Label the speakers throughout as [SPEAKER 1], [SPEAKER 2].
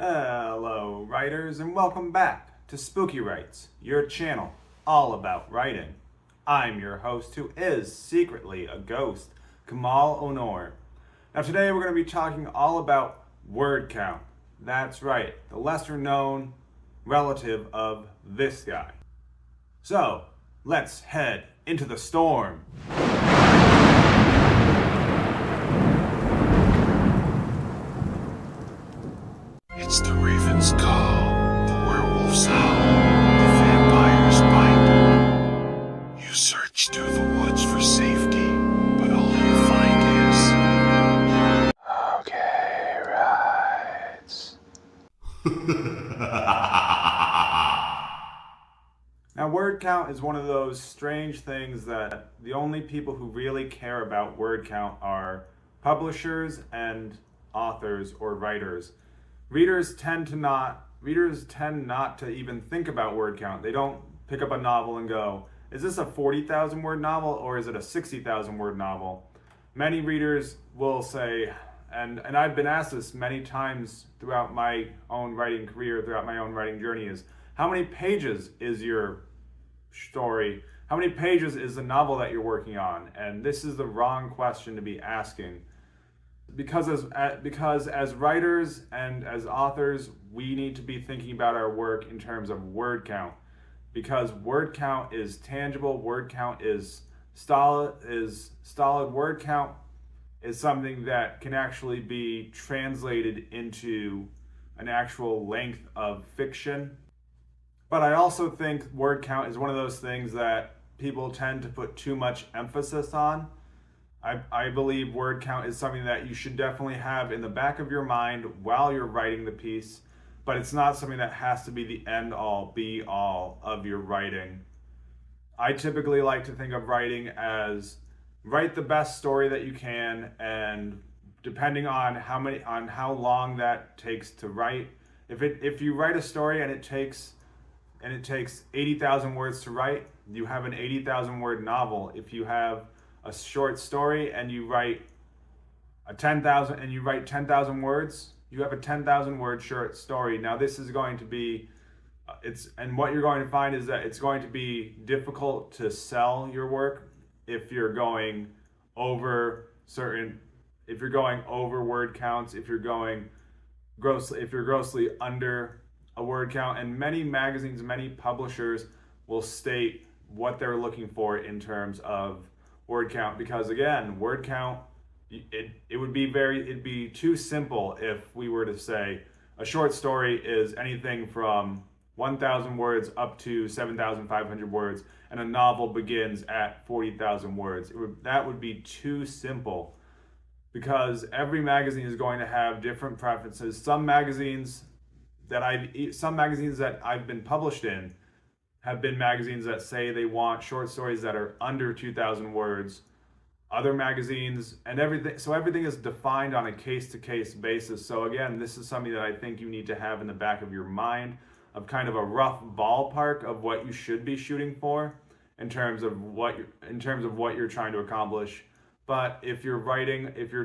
[SPEAKER 1] Hello, writers, and welcome back to Spooky Writes, your channel all about writing. I'm your host, who is secretly a ghost, Kamal Onor. Now, today we're going to be talking all about word count. That's right, the lesser known relative of this guy. So, let's head into the storm.
[SPEAKER 2] It's the raven's call, the werewolf's howl, the vampire's bite. You search through the woods for safety, but all you find is... Okay, rights.
[SPEAKER 1] Now, word count is one of those strange things that the only people who really care about word count are publishers and authors or writers. Readers tend not to even think about word count. They don't pick up a novel and go, is this a 40,000 word novel or is it a 60,000 word novel? Many readers will say, and I've been asked this many times throughout my own writing career, throughout my own writing journey, is how many pages is your story? How many pages is the novel that you're working on? And this is the wrong question to be asking. Because as writers and as authors, we need to be thinking about our work in terms of word count. Because word count is tangible, word count is solid, word count is something that can actually be translated into an actual length of fiction. But I also think word count is one of those things that people tend to put too much emphasis on. I believe word count is something that you should definitely have in the back of your mind while you're writing the piece, but it's not something that has to be the end-all, be-all of your writing. I typically like to think of writing as write the best story that you can, and depending on how long that takes to write, if you write a story and it takes 80,000 words to write, you have an 80,000 word novel. If you have a short story and you write 10,000 words, you have a 10,000 word short story. Now this is going to be what you're going to find is that it's going to be difficult to sell your work if you're going over word counts, if you're grossly under a word count. And many magazines, many publishers will state what they're looking for in terms of word count, because again, word count, it'd be too simple if we were to say a short story is anything from 1,000 words up to 7,500 words, and a novel begins at 40,000 words. That would be too simple, because every magazine is going to have different preferences. Some magazines that I've been published in have been magazines that say they want short stories that are under 2,000 words. Other magazines and everything is defined on a case-to-case basis. So again, this is something that I think you need to have in the back of your mind, of kind of a rough ballpark of what you should be shooting for in terms of what you're trying to accomplish. But if you're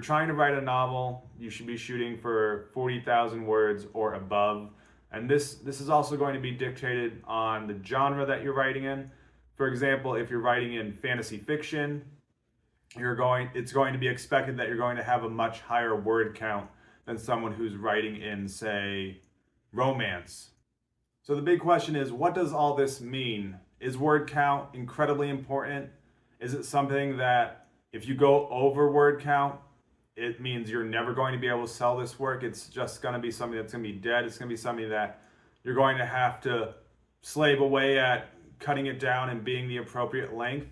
[SPEAKER 1] trying to write a novel, you should be shooting for 40,000 words or above. And this is also going to be dictated on the genre that you're writing in. For example, if you're writing in fantasy fiction, it's going to be expected that you're going to have a much higher word count than someone who's writing in, say, romance. So the big question is, what does all this mean? Is word count incredibly important? Is it something that if you go over word count, it means you're never going to be able to sell this work? It's just going to be something that's going to be dead. It's going to be something that you're going to have to slave away at cutting it down and being the appropriate length.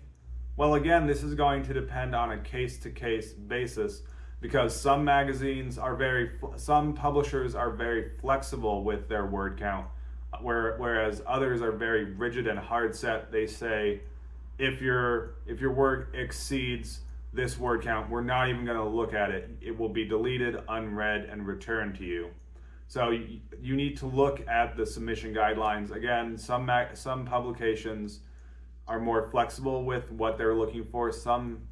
[SPEAKER 1] Well, again, this is going to depend on a case-to-case basis, because some publishers are very flexible with their word count, whereas others are very rigid and hard set. They say, if your work exceeds this word count, we're not even going to look at it. It will be deleted, unread, and returned to you. So you need to look at the submission guidelines. Again, some publications are more flexible with what they're looking for. Some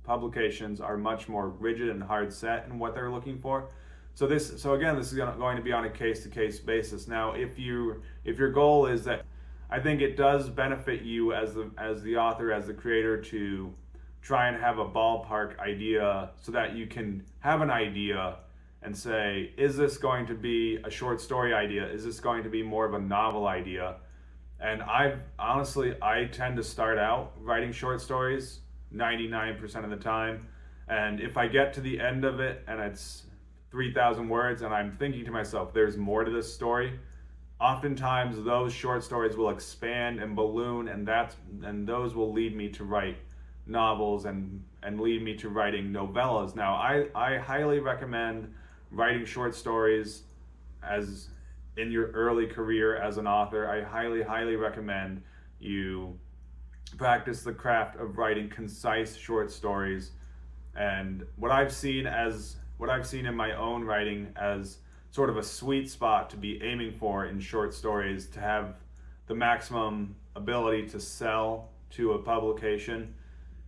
[SPEAKER 1] publications are much more rigid and hard set in what they're looking for. So again, this is going to be on a case-to-case basis. Now, if your goal is that, I think it does benefit you as the author, as the creator, to try and have a ballpark idea so that you can have an idea and say, is this going to be a short story idea? Is this going to be more of a novel idea? And I tend to start out writing short stories 99% of the time. And if I get to the end of it and it's 3,000 words and I'm thinking to myself, there's more to this story, oftentimes those short stories will expand and balloon, and those will lead me to write novels and lead me to writing novellas. Now, I highly recommend writing short stories as in your early career as an author. I highly recommend you practice the craft of writing concise short stories. And what I've seen in my own writing as sort of a sweet spot to be aiming for in short stories, to have the maximum ability to sell to a publication,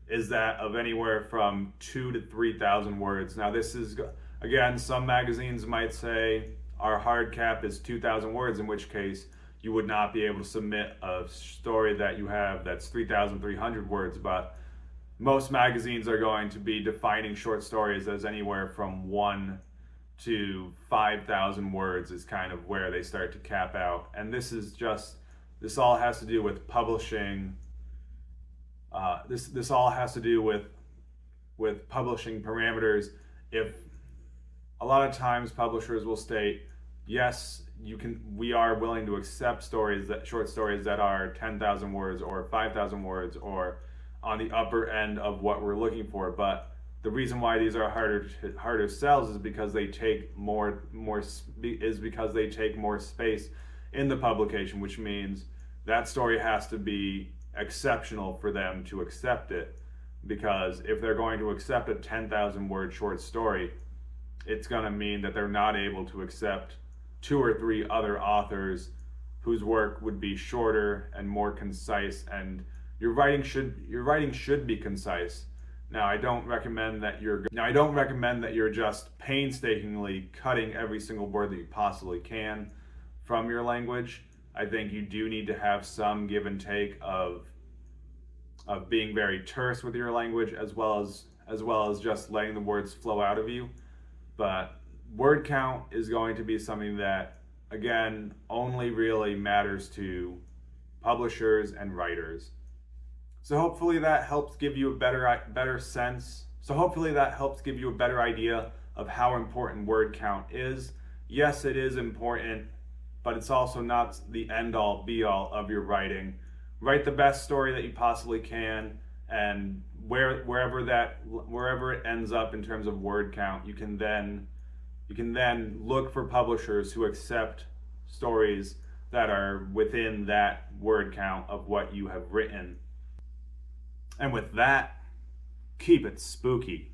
[SPEAKER 1] is that of anywhere from 2,000 to 3,000 words. Now, this is, again, some magazines might say our hard cap is 2,000 words, in which case you would not be able to submit a story that you have that's 3,300 words. But most magazines are going to be defining short stories as anywhere from 1 to 5,000 words is kind of where they start to cap out. And this all has to do with publishing. This all has to do with publishing parameters. If a lot of times publishers will state, yes, we are willing to accept short stories that are 10,000 words or 5,000 words or on the upper end of what we're looking for. But the reason why these are harder sells is because they take more space in the publication, which means that story has to be exceptional for them to accept it. Because if they're going to accept a 10,000 word short story, it's going to mean that they're not able to accept 2 or 3 other authors whose work would be shorter and more concise. And your writing should be concise. Now, I don't recommend that you're just painstakingly cutting every single word that you possibly can from your language. I think you do need to have some give and take of being very terse with your language, as well as just letting the words flow out of you. But word count is going to be something that, again, only really matters to publishers and writers. So hopefully that helps give you a better sense. So hopefully that helps give you a better idea of how important word count is. Yes, it is important, but it's also not the end-all, be-all of your writing. Write the best story that you possibly can, and wherever it ends up in terms of word count, you can then look for publishers who accept stories that are within that word count of what you have written. And with that, keep it spooky.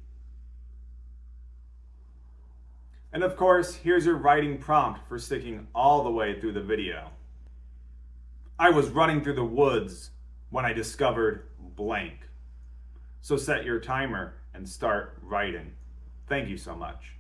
[SPEAKER 1] And of course, here's your writing prompt for sticking all the way through the video. I was running through the woods when I discovered blank. So set your timer and start writing. Thank you so much.